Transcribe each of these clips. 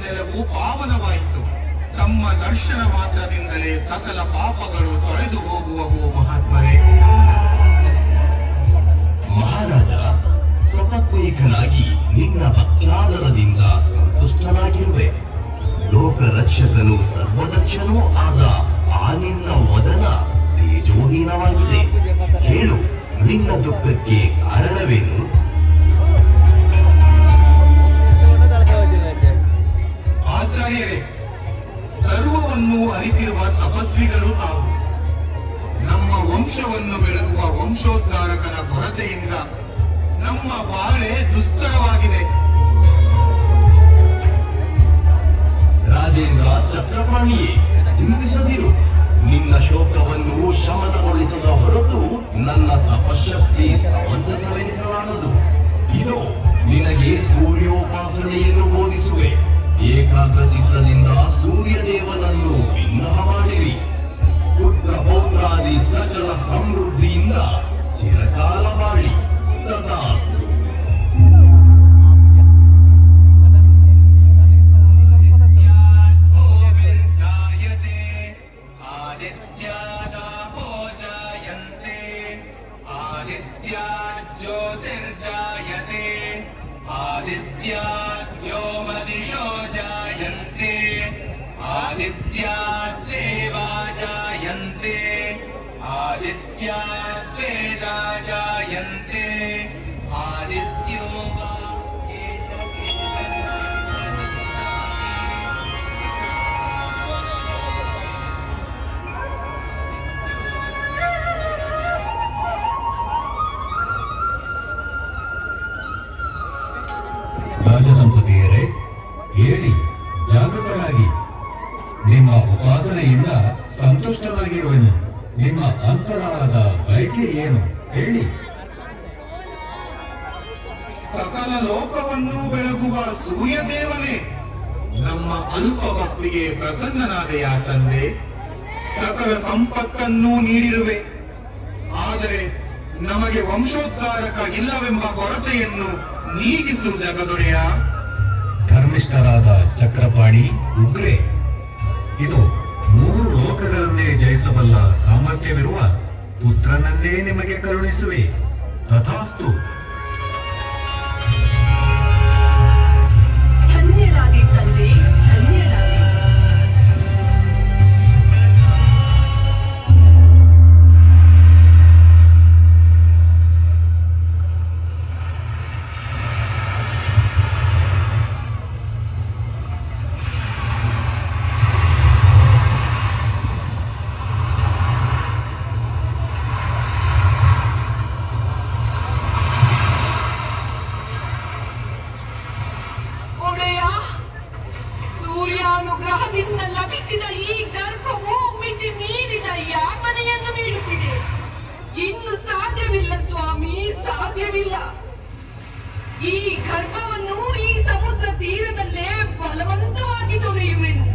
ನೆಲವು ಪಾವನವಾಯಿತು. ತಮ್ಮ ದರ್ಶನ ಮಾತ್ರದಿಂದಲೇ ಸಕಲ ಪಾಪಗಳು ತೊಳೆದು ಹೋಗುವವು ಮಹಾತ್ಮರೇ. ಮಹಾರಾಜ, ಸಪತ್ನೀಕನಾಗಿ ನಿನ್ನ ಭಕ್ತ್ಯಾದರದಿಂದ ಸಂತುಷ್ಟನಾಗಿರುವೆ. ಲೋಕರಕ್ಷಕನು ಸರ್ವದಕ್ಷನೂ ಆದ ಆ ನಿನ್ನ ವದನ ತೇಜೋಹೀನವಾಗಿದೆ. ಹೇಳು, ನಿನ್ನ ದುಃಖಕ್ಕೆ ಕಾರಣವೇನು? ಆಚಾರ್ಯರೇ, ಸರ್ವವನ್ನು ಅರಿತಿರುವ ತಪಸ್ವಿಗಳು ತಾವು. ನಮ್ಮ ವಂಶವನ್ನು ಬೆಳಗುವ ವಂಶೋದ್ಧಾರಕನ ಕೊರತೆಯಿಂದ ನಮ್ಮ ಬಾಳೆ ದುಸ್ತರವಾಗಿದೆ. ರಾಜೇಂದ್ರ ಚಕ್ರಪಾಣಿಯೇ, ಚಿಂತಿಸದಿರು. ನಿನ್ನ ಶೋಕವನ್ನು ಶಮನಗೊಳಿಸದ ಹೊರತು ನನ್ನ ತಪಶಕ್ತಿ ಸಮಂಜಸವೆನಿಸಲಾರದು. ಇದು ನಿನಗೆ ಸೂರ್ಯೋಪಾಸನೆಯನ್ನು ಬೋಧಿಸುವೆ. ಏಕಾಗ್ರ ಚಿತ್ತದಿಂದ ಸೂರ್ಯದೇವನನ್ನು ಭಿನ್ನಹ ಮಾಡಿರಿ. ಪುತ್ರ ಪೌತ್ರಾದಿ ಸಕಲ ಸಮೃದ್ಧಿಯಿಂದ ಚಿರಕಾಲ ಬಾಳಿ. ತಥಾಸ್ತು. ರಾಜದಂಪತಿಯರೇ, ಹೇಳಿ, ಜಾಗೃತರಾಗಿ. ನಿಮ್ಮ ಉಪಾಸನೆಯಿಂದ ಸಂತುಷ್ಟನಾಗಿರುವೆನು. ನಿಮ್ಮ ಅಂತರಾಳದ ಬಯಕೆ ಏನು ಹೇಳಿ. ಸಕಲ ಲೋಕವನ್ನು ಬೆಳಗುವ ಸೂರ್ಯದೇವನೇ, ನಮ್ಮ ಅಲ್ಪ ಭಕ್ತಿಗೆ ಪ್ರಸನ್ನನಾದೆಯ ತಂದೆ. ಸಕಲ ಸಂಪತ್ತನ್ನು ನೀಡಿರುವೆ. ಆದರೆ ನಮಗೆ ವಂಶೋದ್ಧಾರಕ ಇಲ್ಲವೆಂಬ ಕೊರತೆಯನ್ನು ನೀಗಿಸು ಜಗದೊಡೆಯ. ಧರ್ಮಿಷ್ಠರಾದ ಚಕ್ರಪಾಣಿ ಉಗ್ರೆ, ಇದು 3 ಲೋಕಗಳನ್ನೇ ಜಯಿಸಬಲ್ಲ ಸಾಮರ್ಥ್ಯವಿರುವ ಪುತ್ರನನ್ನೇ ನಿಮಗೆ ಕರುಣಿಸುವೆ. ತಥಾಸ್ತು. ಧನ್ಯಳಾದೆ ತಂದೆ, ಧನ್ಯಳಾದೆ. ಸೂರ್ಯಾನುಗ್ರಹದಿಂದ ಲಭಿಸಿದ ಈ ಗರ್ಭವು ಮಿತಿ ಮೀರಿದ ಯಾತನೆಯನ್ನು ನೀಡುತ್ತಿದೆ. ಇನ್ನು ಸಾಧ್ಯವಿಲ್ಲ ಸ್ವಾಮಿ, ಸಾಧ್ಯವಿಲ್ಲ. ಈ ಗರ್ಭವನ್ನು ಈ ಸಮುದ್ರ ತೀರದಲ್ಲೇ ಬಲವಂತವಾಗಿ ತೊರೆಯುವೆನು.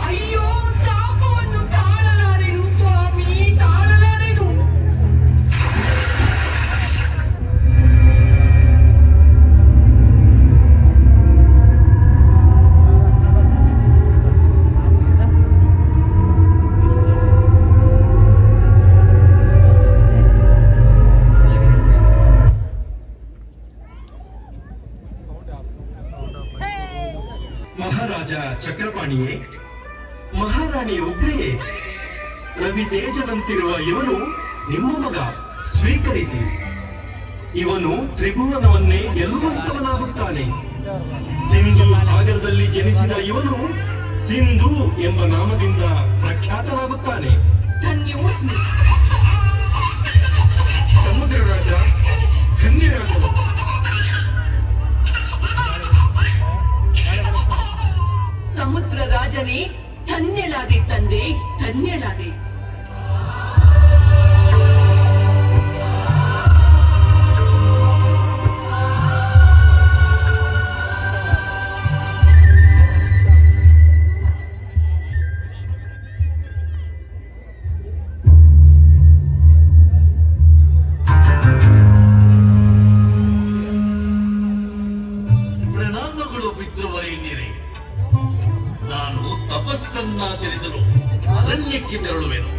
ಅಯ್ಯೋ, ತಾಪವನ್ನು ತಾಳಲಾರೆನು ಸ್ವಾಮಿ, ತಾಳಲಾರೆನು. ಮಹಾರಾಜ ಚಕ್ರಪಾಣಿಯೇ, ಮಹಾರಾಣಿ ಉಗ್ರೆಯೇ, ರವಿ ತೇಜದಂತಿರುವ ಇವನು ನಿಮ್ಮ ಮಗ. ಸ್ವೀಕರಿಸಿ. ಇವನು ತ್ರಿಭುವನವನ್ನೇ ಗೆಲ್ಲುವಂತವನಾಗುತ್ತಾನೆ. ಸಿಂಧು ಸಾಗರದಲ್ಲಿ ಜನಿಸಿದ ಇವನು ಸಿಂಧು ಎಂಬ ನಾಮದಿಂದ ಪ್ರಖ್ಯಾತನಾಗುತ್ತಾನೆ. ಧನ್ಯೋಸ್ಮಿ. ಸಮುದ್ರ ರಾಜ, ಧನ್ಯರಾಗಲು. ಸಮುದ್ರ ರಾಜನೇ, ಧನ್ಯಳಾದೆ ತಂದೆ, ಧನ್ಯಳಾದೆ. ಅರಣ್ಯಕ್ಕೆ ತೆರಳುವೆನು.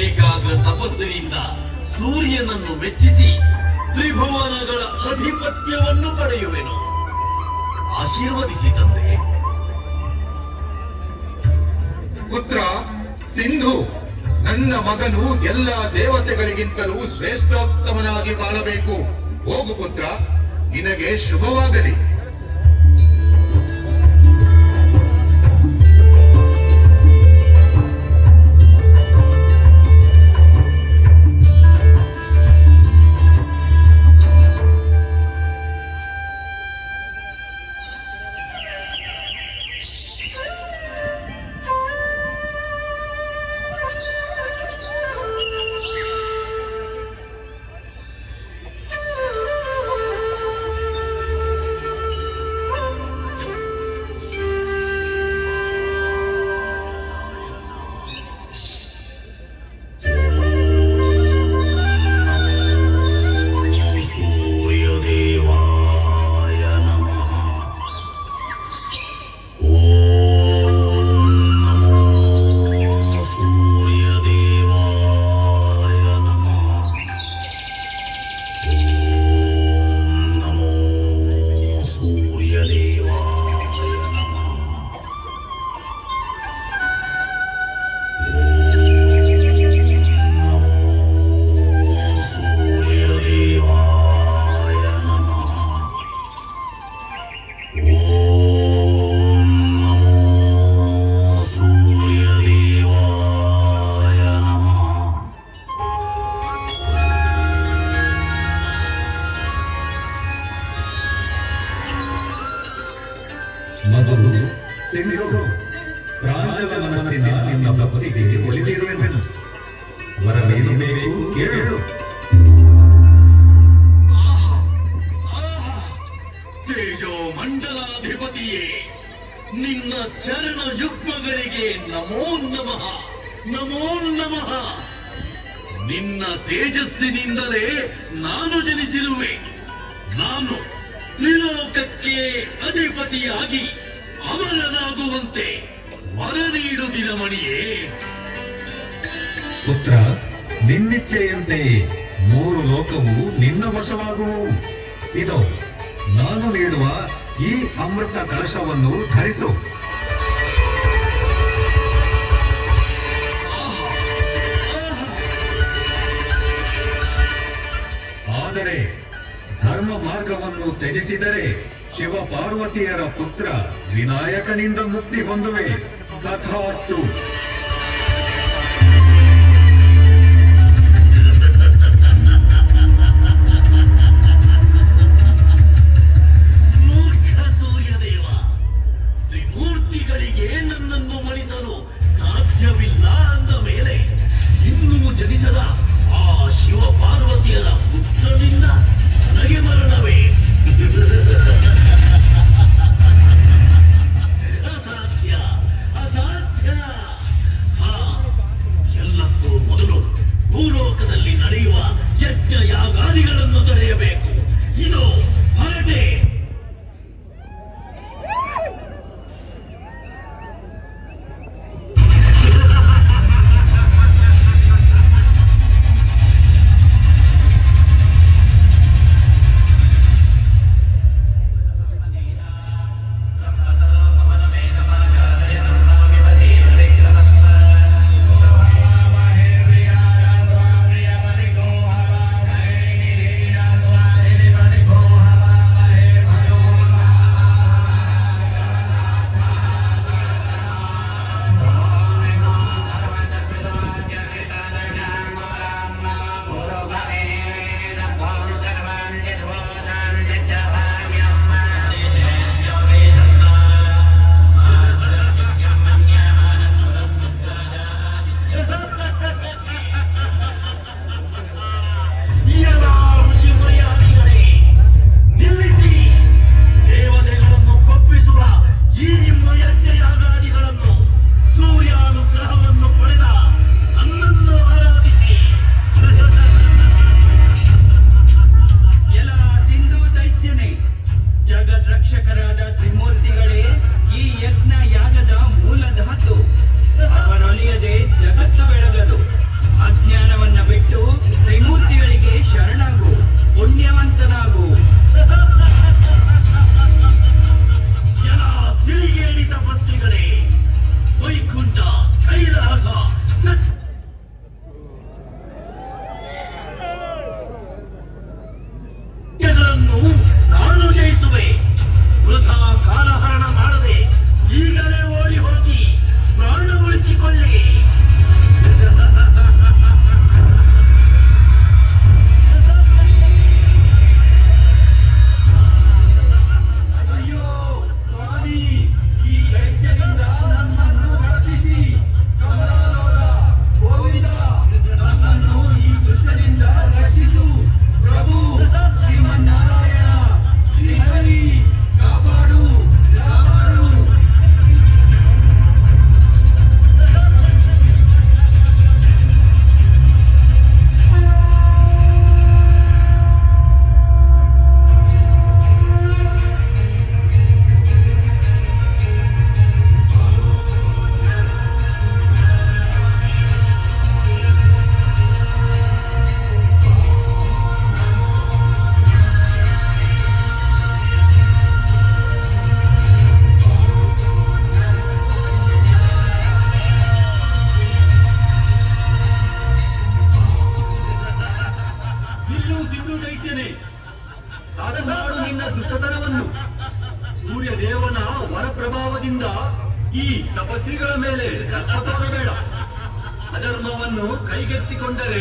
ಏಕಾಗ್ರ ತಪಸ್ಸಿನಿಂದ ಸೂರ್ಯನನ್ನು ಮೆಚ್ಚಿಸಿ ತ್ರಿಭುವನಗಳ ಅಧಿಪತ್ಯವನ್ನು ಪಡೆಯುವೆನು. ಆಶೀರ್ವದಿಸಿ ತಂದೆ. ಪುತ್ರ ಸಿಂಧು, ನನ್ನ ಮಗನು ಎಲ್ಲ ದೇವತೆಗಳಿಗಿಂತಲೂ ಶ್ರೇಷ್ಠೋತ್ತಮನಾಗಿ ಬಾಳಬೇಕು. ಹೋಗು ಪುತ್ರ, ನಿನಗೆ ಶುಭವಾಗಲಿ. ಮಧು, ಸಿಂಧು, ಪ್ರಾಂಜಲ ಮನಸ್ಸಿನ ನಿನ್ನ ಭಕ್ತಿಗೆ ಒಲಿದಿರುವೆನು. ವರವೇನು ಬೇಕು ಕೇಳು. ತೇಜೋ ಮಂಡಲಾಧಿಪತಿಯೇ, ನಿನ್ನ ಚರಣ ಯುಗ್ಮಗಳಿಗೆ ನಮೋ ನಮಃ, ನಮೋ ನಮಃ. ನಿನ್ನ ತೇಜಸ್ಸಿನಿಂದಲೇ ನಾನು ಜನಿಸಿರುವೆ. ನಾನು ತ್ರಿಲೋಕಕ್ಕೆ ಅಧಿಪತಿಯಾಗಿ ಅಮರನಾಗುವಂತೆ ವರ ನೀಡು ದಿನಮಣಿಯೇ. ಪುತ್ರ, ನಿನ್ನಿಚ್ಛೆಯಂತೆಯೇ 3 ಲೋಕವು ನಿನ್ನ ವಶವಾಗುವು. ಇದು ನಾನು ನೀಡುವ ಈ ಅಮೃತ ಕಲಶವನ್ನು ಧರಿಸು. ಆದರೆ ಧರ್ಮ ಮಾರ್ಗವನ್ನು ತ್ಯಜಿಸಿದರೆ ಶಿವ ಪಾರ್ವತಿಯರ ಪುತ್ರ ವಿನಾಯಕನಿಂದ ಮುಕ್ತಿ ಹೊಂದುವೆ. ತಥಾಸ್ತು. ಮೂರ್ಖ ಸೂರ್ಯದೇವ, ತ್ರಿಮೂರ್ತಿಗಳಿಗೆ ನನ್ನನ್ನು ಮಣಿಸಲು ಸಾಧ್ಯವಿಲ್ಲ ಅಂದ ಮೇಲೆ ಇನ್ನೂ ಜನಿಸದ ಆ ಶಿವ ಪಾರ್ವತಿಯರ ಪುತ್ರನಿಂದ ನನಗೆ ಮರಣವೇ? ಅಸಾಧ್ಯ, ಅಸಾಧ್ಯ. ನಿನ್ನ ದುಷ್ಟತನವನ್ನು. ಸೂರ್ಯ ದೇವನ ವರಪ್ರಭಾವದಿಂದ ಈ ತಪಸ್ವಿಗಳ ಮೇಲೆ ದರ್ಪ ತೋರಬೇಡ. ಅಧರ್ಮವನ್ನು ಕೈಗೆತ್ತಿಕೊಂಡರೆ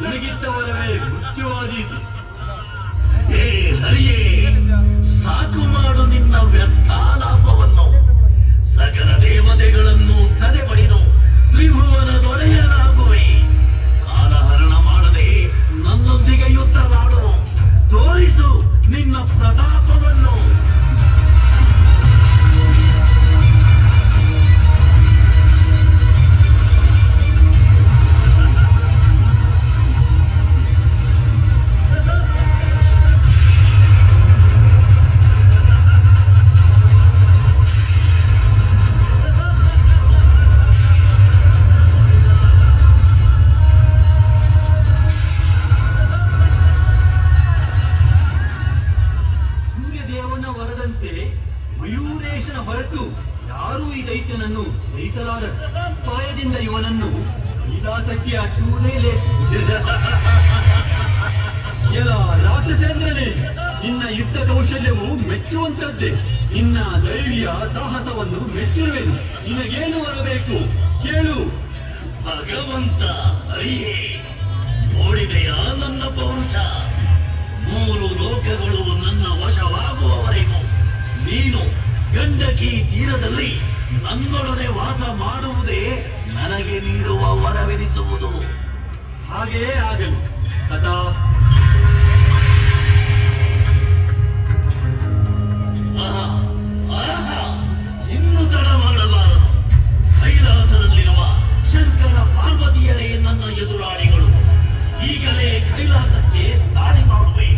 ನಿನಗಿದ್ದವರವೇ ಮೃತ್ಯುವಾದೀತು. ಹೇ ಹರಿಯೇ, ಸಾಕು ಮಾಡು ನಿನ್ನ ವ್ಯರ್ಥಾಲಾಪವನ್ನು. ಸಕಲ ದೇವತೆಗಳನ್ನು ಸದೆ ಪಡೆದು ತ್ರಿಭುವನದೊಡೆಯನಾಗುವೆ. ಕಾಲಹರಣ ಮಾಡದೆ ನನ್ನೊಂದಿಗೆ ಯುದ್ಧ ಮಾಡು. ತೋರಿಸು ನಿನ್ನ ಪ್ರತಾಪವನ್ನು. ಸೂರ್ಯದೇವನ ವರದಂತೆ ಮಯೂರೇಶನ ಹೊರತು ಯಾರೂ ಈ ದೈತ್ಯನನ್ನು ಜಯಿಸಲಾರ. ಪಾಯದಿಂದ ಇವನನ್ನು ಕೈಲಾಸಕ್ಕೆ ಅಟ್ಟುವುದೇ ಲೇಸು. ಎಲ ರಾಕ್ಷಸೇಂದ್ರನೇ, ನಿನ್ನ ಯುದ್ಧ ಕೌಶಲ್ಯವು ಮೆಚ್ಚುವಂತದ್ದೇ. ನಿನ್ನ ಧೈರ್ಯ ಸಾಹಸವನ್ನು ಮೆಚ್ಚಿರುವೆನು. ನಿನಗೇನು ಬರಬೇಕು ಕೇಳು. ಭಗವಂತ ಹರಿಯೇ, ನೋಡಿದೆಯಾ ನನ್ನ ಪೌರುಷ? 3 ಲೋಕಗಳು ನನ್ನ ವಶವಾಗುವವರೆಗೂ ನೀನು ಗಂಡಕಿ ತೀರದಲ್ಲಿ ನನ್ನೊಡನೆ ವಾಸ ಮಾಡುವುದೇ ನನಗೆ ನೀಡುವ ವರವೆನಿಸುವುದು. ಹಾಗೇ ಆಗಲು. ತಥಾಸ್ತು. ಆಹಾ, ಆಹಾ, ಇನ್ನು ತಡ ಮಾಡಬಾರದು. ಕೈಲಾಸದಲ್ಲಿರುವ ಶಂಕರ ಪಾರ್ವತಿಯರೇ ನನ್ನ ಎದುರಾಳಿಗಳು. ಈಗಲೇ ಕೈಲಾಸಕ್ಕೆ ದಾಳಿ ಮಾಡುವೆ.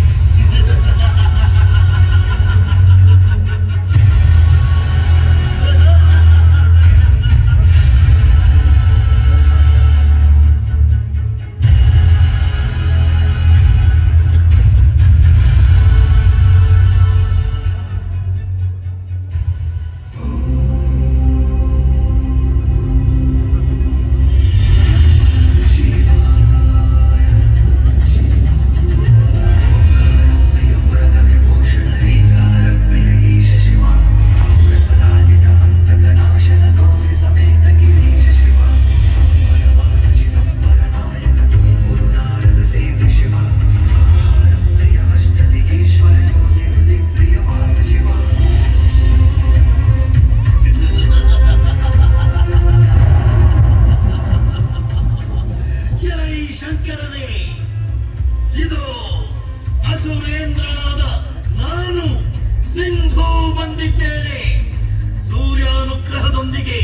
ಶಂಕರನೇ, ಇದು ಅಸುರೇಂದ್ರನಾದ ನಾನು ಸಿಂಧು ಬಂದಿದ್ದೇನೆ. ಸೂರ್ಯಾನುಗ್ರಹದೊಂದಿಗೆ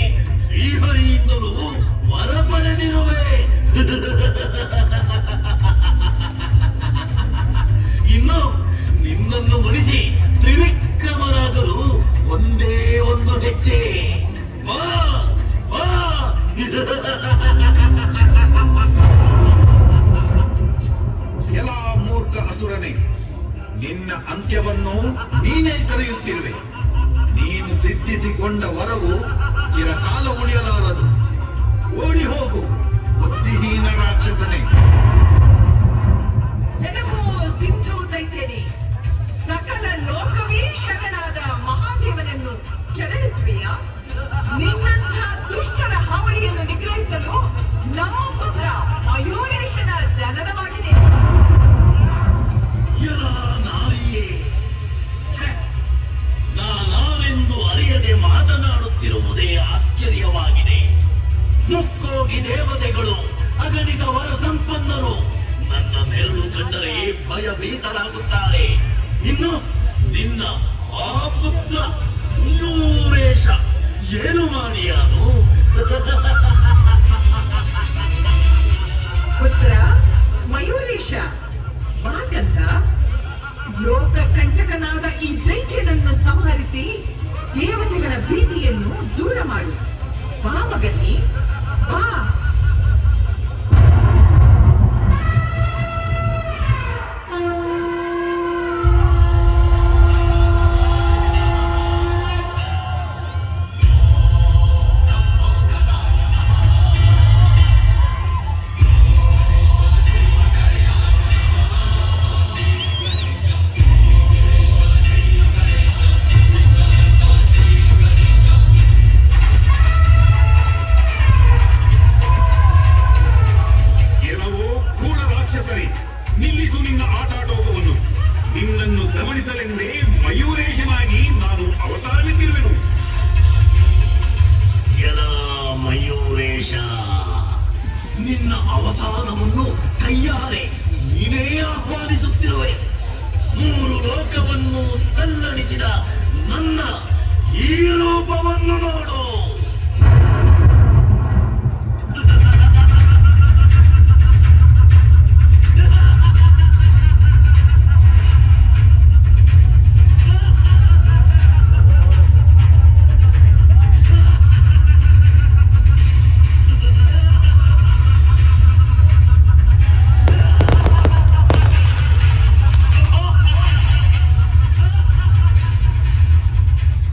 ಶ್ರೀಹರಿಯಿಂದಲೂ ವರ ಪಡೆದಿರುವೆ. ಇನ್ನು ನಿನ್ನನ್ನು ಮುಗಿಸಿ ತ್ರಿವಿಕ್ರಮನಾಗಲು ಒಂದೇ ಒಂದು ಹೆಜ್ಜೆ. ಬಾ ಬಾ. ಎಲ್ಲ ಮೂರ್ಖ ಅಸುರನೇ, ನಿನ್ನ ಅಂತ್ಯವನ್ನು ನೀನೇ ಕರೆಯುತ್ತಿರುವೆ. ನೀನು ಸಿದ್ಧಿಸಿಕೊಂಡ ವರವು ಚಿರಕಾಲ ಉಳಿಯಲಾರದು. ಓಡಿ ಹೋಗು ಬುದ್ಧಿಹೀನ ರಾಕ್ಷಸನೇ. ನನಗೂ ಸಿಂಧು ದೈತ್ಯನೇ, ಸಕಲ ಲೋಕವೀಕ್ಷಕನಾದ ಮಹಾದೇವನನ್ನು ಕೆರಳಿಸುವೆಯಾ? ನಿನ್ನಂಥ ದುಷ್ಟರ ಹಾವಳಿಯನ್ನು ನಿಗ್ರಹಿಸಲು ನಮ್ಮ ಪುತ್ರ ಮಯೂರೇಶನ ಜನನವಾಗಿದೆ. ನಾರಿಯೇ, ನಾನೆಂದು ಅರಿಯದೆ ಮಾತನಾಡುತ್ತಿರುವುದೇ ಆಶ್ಚರ್ಯವಾಗಿದೆ. ಮುಕ್ಕೋಗಿ ದೇವತೆಗಳು, ಅಗಣಿತ ವರ ಸಂಪನ್ನರು ನನ್ನ ನೆರಳು ಕಂಡರೆ ಭಯಭೀತರಾಗುತ್ತಾರೆ. ಇನ್ನು ನಿನ್ನ ಆ ಪುತ್ರ ಮಯೂರೇಶ ಏನು ಮಾಡಿಯಾನು? ಪುತ್ರ ಮಯೂರೇಶ, ಬಾಕಂತ ಲೋಕ ಕಂಟಕನಾದ ಈ ದೈತ್ಯನನ್ನು ಸಂಹರಿಸಿ ದೇವತೆಗಳ ಭೀತಿಯನ್ನು ದೂರ ಮಾಡು. ಬಾ ಮಗನಿ, ಬಾ. ಅದನ್ನು ಗಮನಿಸಲೆಂದೇ ಮಯೂರೇಶನಾಗಿ ನಾನು ಅವತಾರವೆತ್ತಿರುವೆನು. ಎಲ ಮಯೂರೇಶ, ನಿನ್ನ ಅವಸಾನವನ್ನು ಕೈಯಾರೆ ನೀನೇ ಆಹ್ವಾನಿಸುತ್ತಿರುವೆ. 3 ಲೋಕವನ್ನು ತಲ್ಲಣಿಸಿದ ನನ್ನ ಈ ರೂಪವನ್ನು ನೋಡು.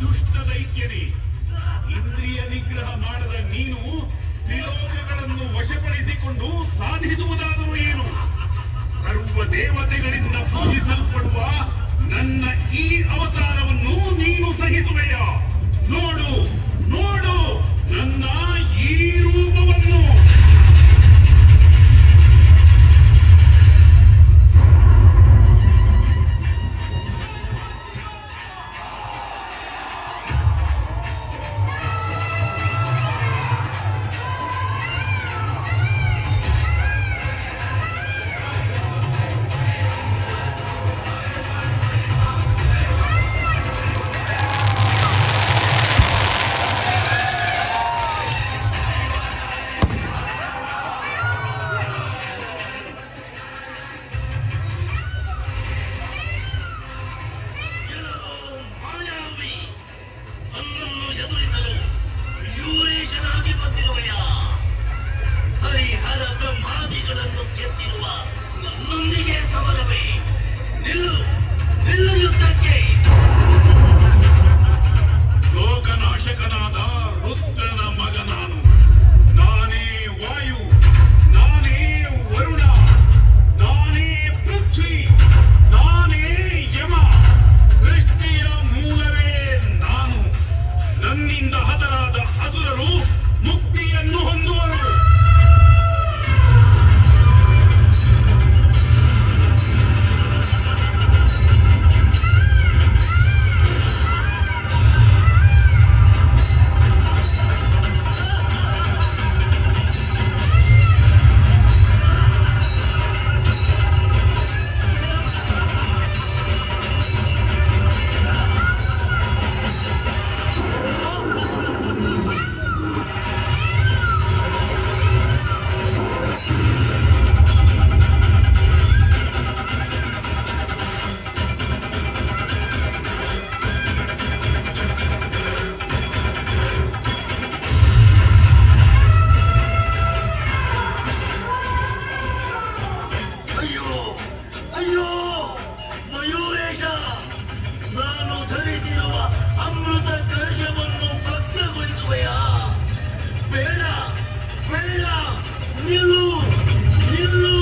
ದುಷ್ಟ ದೈತ್ಯನೇ, ಇಂದ್ರಿಯ ನಿಗ್ರಹ ಮಾಡದ ನೀನು ತ್ರಿಲೋಕಗಳನ್ನು ವಶಪಡಿಸಿಕೊಂಡು ಸಾಧಿಸುವುದಾದರೂ ಏನು? ಸರ್ವ ದೇವತೆಗಳಿಂದ ಪೂಜಿಸಲ್ಪಡುವ ನನ್ನ ಈ ಅವತಾರವನ್ನು ನೀನು ಸಹಿಸುವೆಯಾ? ನೋಡು ನೋಡು ನನ್ನ ಈ ರೂಪವನ್ನು. ಮಾಯಾವಿ, ನನ್ನನ್ನು ಎದುರಿಸಲು ಮಯೂರೇಶನಾಗಿ ಬಂದಿರುವೆಯ? ಹರಿಹರ ಬ್ರಹ್ಮಾದಿಗಳನ್ನು ಗೆದ್ದಿರುವ ನನ್ನೊಂದಿಗೆ ಸಮರವೇ? ನಿಲ್ಲು ನಿಲ್ಲು ಯುದ್ಧಕ್ಕೆ. ಲೋಕನಾಶಕನಾದ ರುದ್ರನ ಮಗ ನಾನು. ನಾನೇ ವಾಯು, ನಾನೇ ವರುಣ, ನಾನೇ ಪೃಥ್ವಿ, ನಾನೇ ಯಮ. ಸೃಷ್ಟಿಯ ಮೂಲವೇ ನಾನು. ನನ್ನಿಂದ ಹತರಾದ ಅಸುರರು ಮುಕ್ತಿಯನ್ನು ಹೊಂದುವರು. ಅಯ್ಯೋ ಅಯ್ಯೋ ಮಯೂರೇಶ, ನಾನು ಧರಿಸಿರುವ ಅಮೃತ ಕಲಶವನ್ನು ಭಕ್ತಗೊಳಿಸುವೆಯಾ? ಬೇಡ ಬೇಡ, ನಿಲ್ಲು ನಿಲ್ಲು.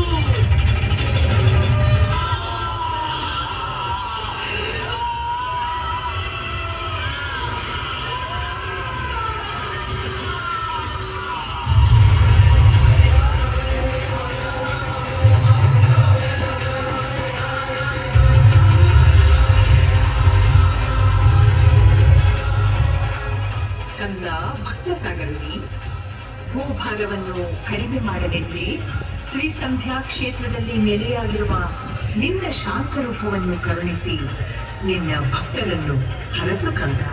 ಕಂದ ಭಕ್ತಸಾಗರನಿ, ಭೂಭಾರವನ್ನು ಕಡಿಮೆ ಮಾಡಲೆಂದೇ ತ್ರಿಸಂಧ್ಯಾ ಕ್ಷೇತ್ರದಲ್ಲಿ ನೆಲೆಯಾಗಿರುವ ನಿನ್ನ ಶಾಂತ ರೂಪವನ್ನು ಕರುಣಿಸಿ ನಿನ್ನ ಭಕ್ತರನ್ನು ಹರಸು ಕಂದ.